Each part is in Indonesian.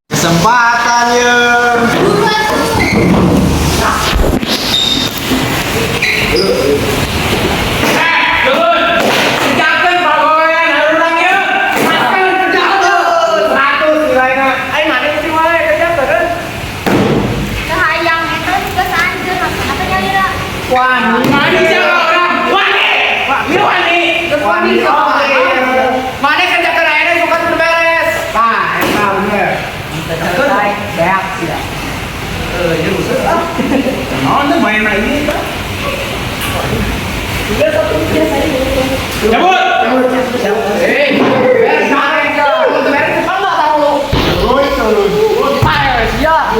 Kesempatannya. Mana kerja kerjanya suka beres. Nah, enak bener. Selesai, beak ya. Ya usah ah. Mau tuh main lagi kan? Juga satu biasa ini. Cabut. Beres kemarin kan. Beres kan enggak tahu. Terus. Fire, ya.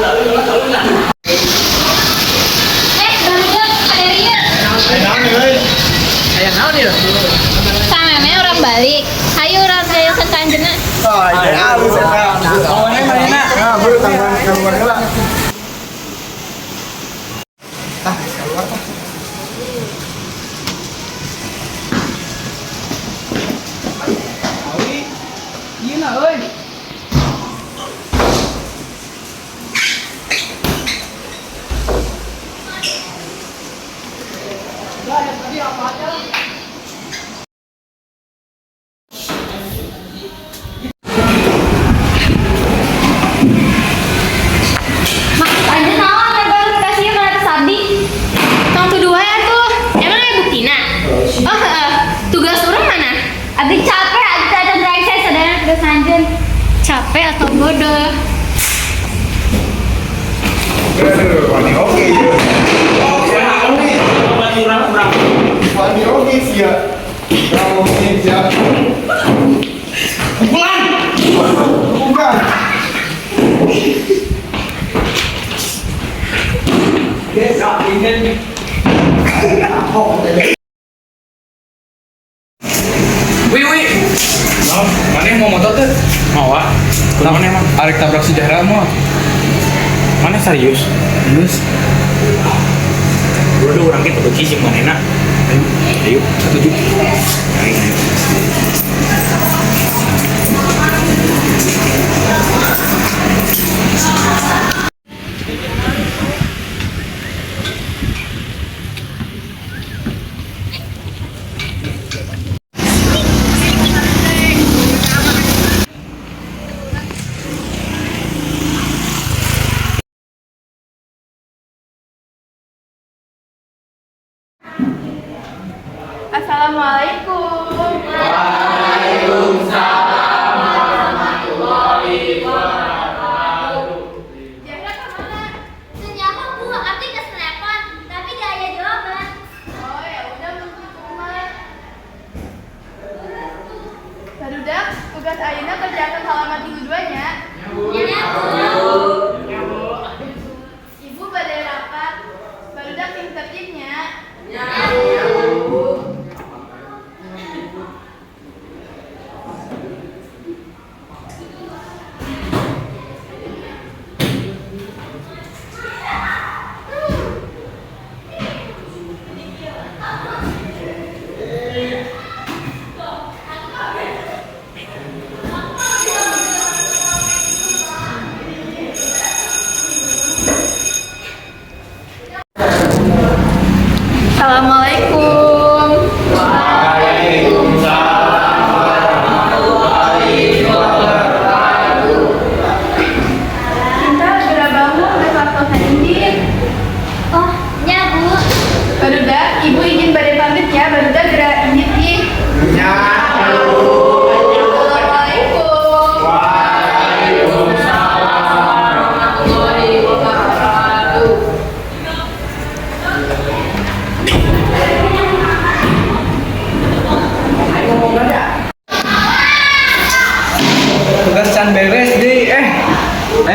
Balik. Ayo orang saya ke kanjena. Oh, iya. Awalnya mana? Nah, buru tanggung heula. Ah, keluar Pak. Awi. Gila euy. Tadi apa aja? Capek atau bodoh? Wani oke ya. Oh, Wani oke sih ya. Kamu ini siap. Bukan. Desa ingin. Wih. Mana mau motor tuh? Mau ah? Kenapa emang? Arek tabrak sejarah mau? Mana serius? Serius? Udah orang kita tuh kisah mana nak? Ayo, setuju. Ayo. Assalamualaikum. Waalaikumsalam warahmatullahi wabarakatuh. Jahra kemana? Ternyata Bu, aku ke telepon, tapi gak ada jawaban. Oh ya udah menuju ke rumah. Barudak, tugas Aina kerjakan halaman minggu 2-nya. Ya Bu. Ibu badai rapat. Barudak tim tertibnya. Ya Bu.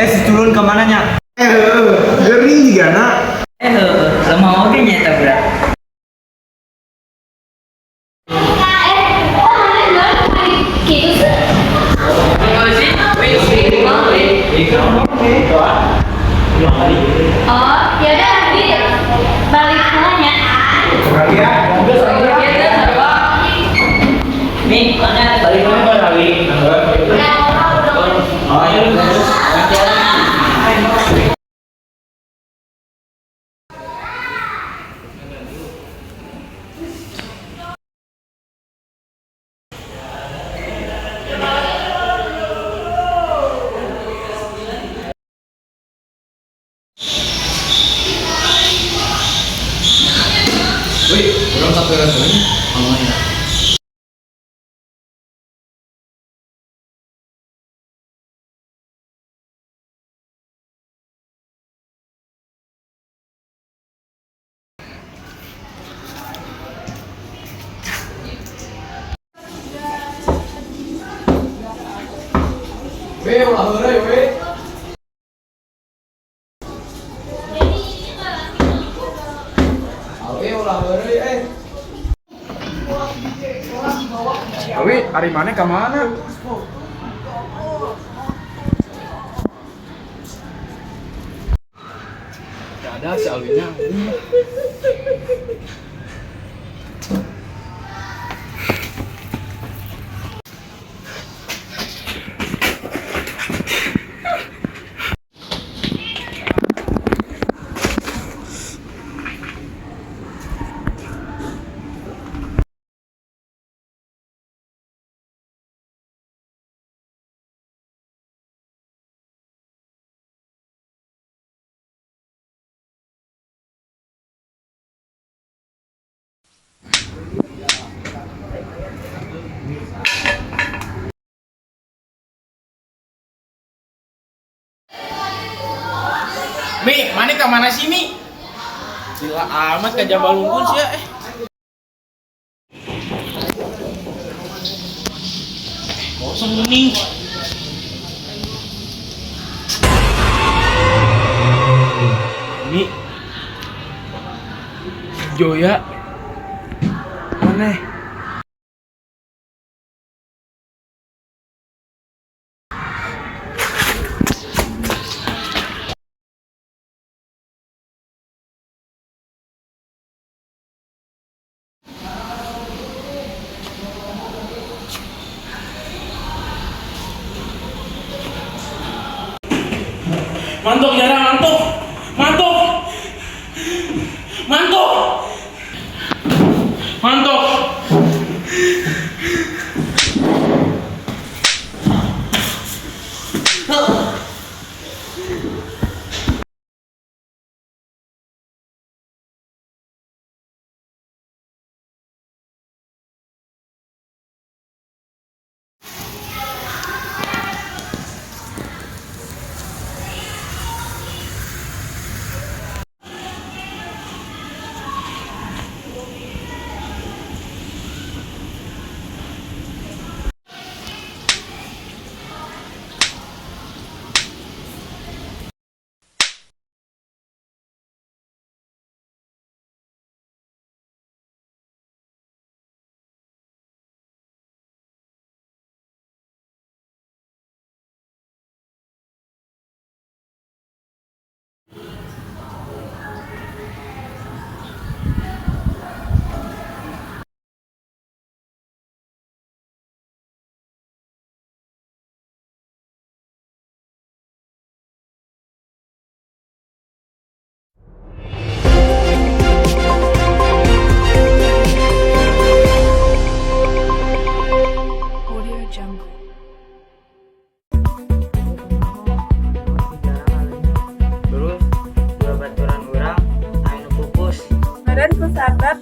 Si turun kemana nya? Gering juga nak. Lemah oke nyata berat. Gitu oh yaudah gitu balik mulanya Nih, mana balik mana lagi? Oh, ya udah. Wih, orang tak pegang ini. Oh ya. Weh, ulah heureuy weh. Awe ulah heureuy Awi, hari mana ke mana? Gak ada si Alwinya. Mi, mana ke mana sih Mi? Gila amat ke Jabalunggun sih ya. Kosong nih. Mi. Joya. Mana? Mantuk jarang mantuk. Mantuk. Mantuk. Mantuk. Meureun kusabab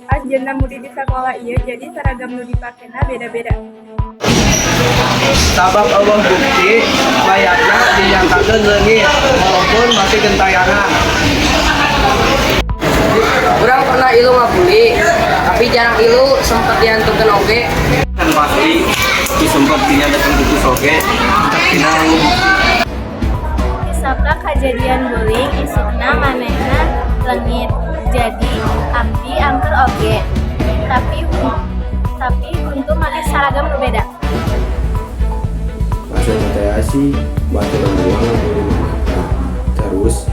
anjeunna mudi di sakola ieu jadi seragam nu dipakena beda-beda. Sabab Allah bukti layaknya dinyatakan leungit walaupun masih gentayangan. Urang pernah ilu ngabuli, tapi jarang ilu sempat diantukeun oge. Kan pasti disempet dinyatakan putus oge. Tak tidak Saplak kejadian bullying isukna manehna leungit. Jadi abdi angker oge. Tapi untuk make saragam nu beda. Maksudnya teh sih baturan uang terus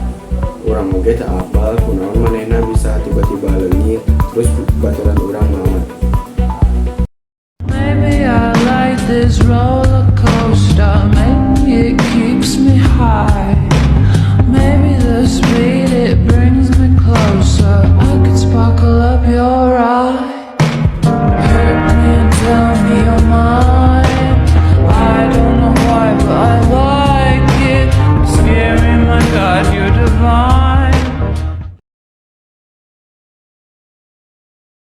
orang oge tak apal kunaon manehna bisa tiba-tiba leungit terus baturan urang melawan